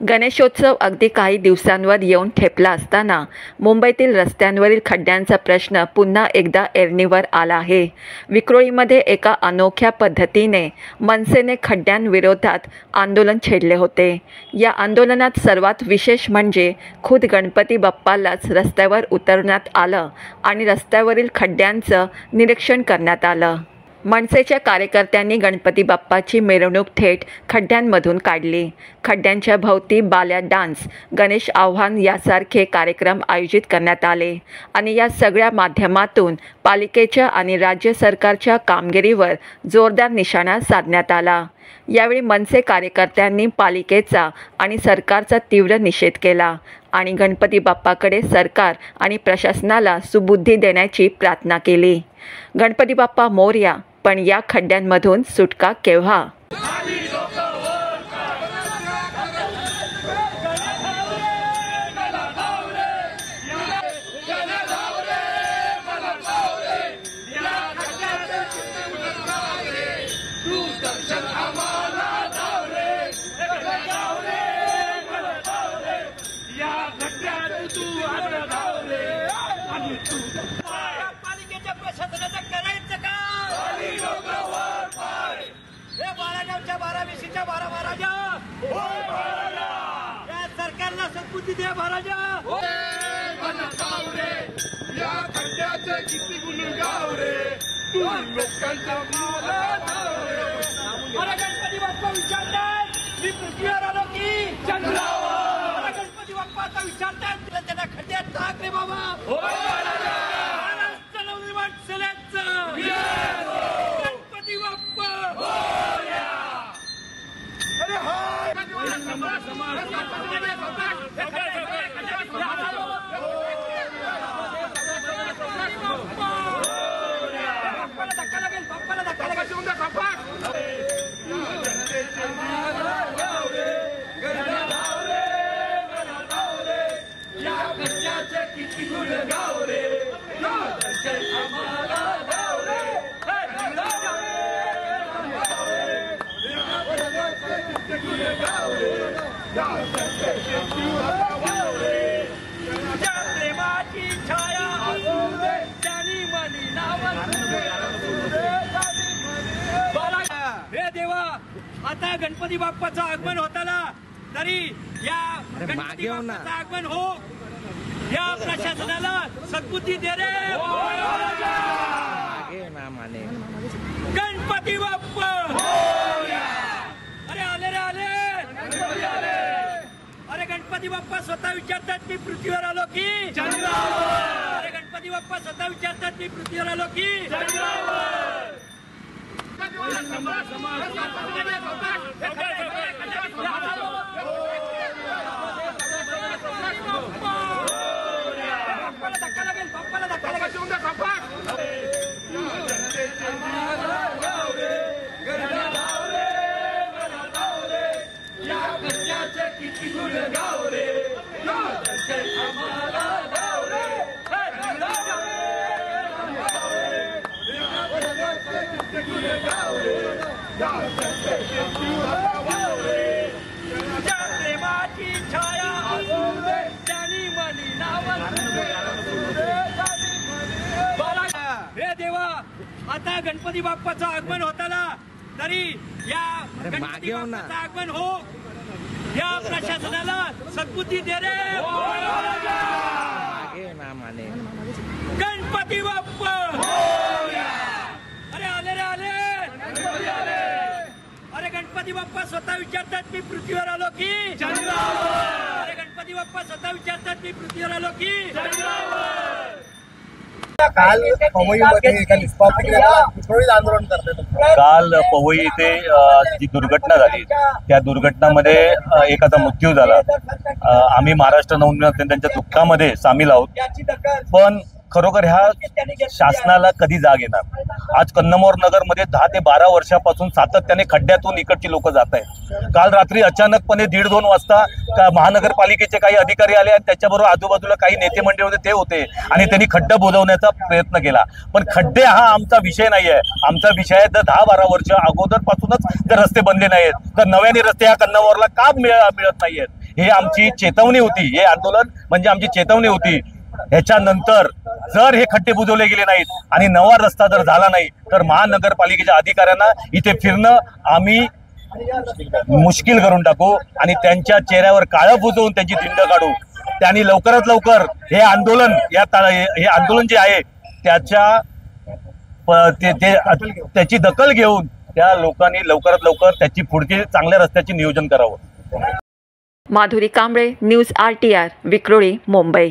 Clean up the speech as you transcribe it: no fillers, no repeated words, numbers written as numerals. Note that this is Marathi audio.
गणेशोत्सव अगदी काही दिवसांवर येऊन ठेपला असताना मुंबईतील रस्त्यांवरील खड्ड्यांचा प्रश्न पुन्हा एकदा ऐरणीवर आला आहे। विक्रोळीमध्ये एका अनोख्या पद्धतीने मनसेने खड्ड्यांविरोधात आंदोलन छेडले होते। या आंदोलनात सर्वात विशेष म्हणजे खुद गणपती बाप्पालाच रस्त्यावर उतरण्यात आलं आणि रस्त्यावरील खड्ड्यांचं निरीक्षण करण्यात आलं। मनसेच्या कार्यकर्त्यांनी गणपती बाप्पाची मिरवणूक थेट खड्ड्यांमधून काढली। खड्ड्यांच्या भोवती बाल्या डान्स, गणेश आव्हान यासारखे कार्यक्रम आयोजित करण्यात आले आणि या सगळ्या माध्यमातून पालिकेच्या आणि राज्य सरकारच्या कामगिरीवर जोरदार निशाणा साधण्यात आला। यावेळी मनसे कार्यकर्त्यांनी पालिकेचा आणि सरकारचा तीव्र निषेध केला आणि गणपती बाप्पाकडे सरकार आणि प्रशासनाला सुबुद्धी देण्याची प्रार्थना केली। गणपती बाप्पा मोरया, पण या खड्ड्यांमधून सुटका केव्हा? पालिकेच्या प्रशासनाचं करायचं का? बाळागावच्या 12-20च्या 12 महाराजा, या सरकारला सद्बुद्धी द्या महाराजा। या खड्ड्याचे किती गुणगाव रे, तू लोकांचा मला गणपती बाप्पा विचारतात, मी पृथ्वीवर आलो की चंद्रावर? मला गणपती बाप्पाचा विचारतात, त्यांना खड्ड्यात टाक रे बाबा। महाराष्ट्र नवनिर्माण सेनेचं गणपती बाप्पा मोरया। अरे हाय धक्का लागेल, बाप्पाला धक्का लागेल। किती गुणगाव रे, आम्हाला गाव रे, ज्या प्रेमाची छाया असू दे, त्यानी मनी नाव हे देवा। आता गणपती बाप्पाचं आगमन होताना तरी या गणपती बाप्पाचं आगमन हो, या प्रशासनाला सद्बुद्धी दे रे गणपती बाप्पा। अरे आले रे आले, अरे गणपती बाप्पा स्वतः विचारतात, मी पृथ्वीवर आलो की चंद्रावर? अरे गणपती बाप्पा स्वतः विचारतात, मी पृथ्वीवर आलो की चंद्रावर? बाप्पाला धक्का लागेल, बाप्पाला धक्का लागेल। किती गुणगाव रे, आम्हाला गाव रे, ज्या प्रेमाची छाया असू दे, त्यानी मनी नाव हे देवा। आता गणपती बाप्पाचं आगमन होताना तरी या गणपती बाप्पाचं आगमन हो, या प्रशासनाला सद्बुद्धी दे रे गणपती बाप्पा। अरे आले रे आले, अरे गणपती बाप्पा स्वतः विचारतात, मी पृथ्वीवर आलो की चंद्रावर? अरे गणपती बाप्पा स्वतः विचारतात, मी पृथ्वीवर आलो की चंद्रावर? काल पवईमध्ये एका निष्पादकीला विक्रोळीत आंदोलन करते। काल पवई येथे जी दुर्घटना झाली, त्या दुर्घटनामध्ये एकाचा मृत्यू झाला। आम्ही महाराष्ट्र नवनिर्माण सेना त्यांच्या दुःखामध्ये सामील आहोत, पण खरोखर ह्या शासनाला कधी जाग येणार? आज कन्नमोर नगरमध्ये 10 ते 12 वर्षापासून सातत्याने खड्ड्यातून इकडची लोक जात आहेत। काल रात्री अचानकपणे 1:30-2 वाजता महानगरपालिकेचे काही अधिकारी आले आणि त्याच्याबरोबर आजूबाजूला काही नेते मंडळी होते, ते होते आणि त्यांनी खड्डे बुजवण्याचा प्रयत्न केला। पण खड्डे हा आमचा विषय नाही आहे। आमचा विषय आहे, जर 10-12 वर्ष अगोदरपासूनच जर रस्ते बनले नाहीत तर नव्याने रस्ते ह्या कन्नमोरला का मिळत नाहीयेत हे आमची चेतवणी होती, हे आंदोलन म्हणजे आमची चेतवणी होती। ह्याच्यानंतर जर हे खड्डे बुजवले गेले नाहीत आणि नवा रस्ता जर झाला नाही तर महानगरपालिकेच्या अधिकाऱ्यांना इथे फिरणं आम्ही मुश्किल करून टाकू आणि त्यांच्या चेहऱ्यावर काळं बुजवून त्यांची धिंड काढू। त्यांनी लवकरात लवकर हे आंदोलन हे आंदोलन जे आहे त्याची दखल घेऊन त्या लोकांनी लवकरात लवकर त्याची पुढची चांगल्या रस्त्याची नियोजन करावं। Madhuri Kamble, news RTR, Vikhroli, Mumbai.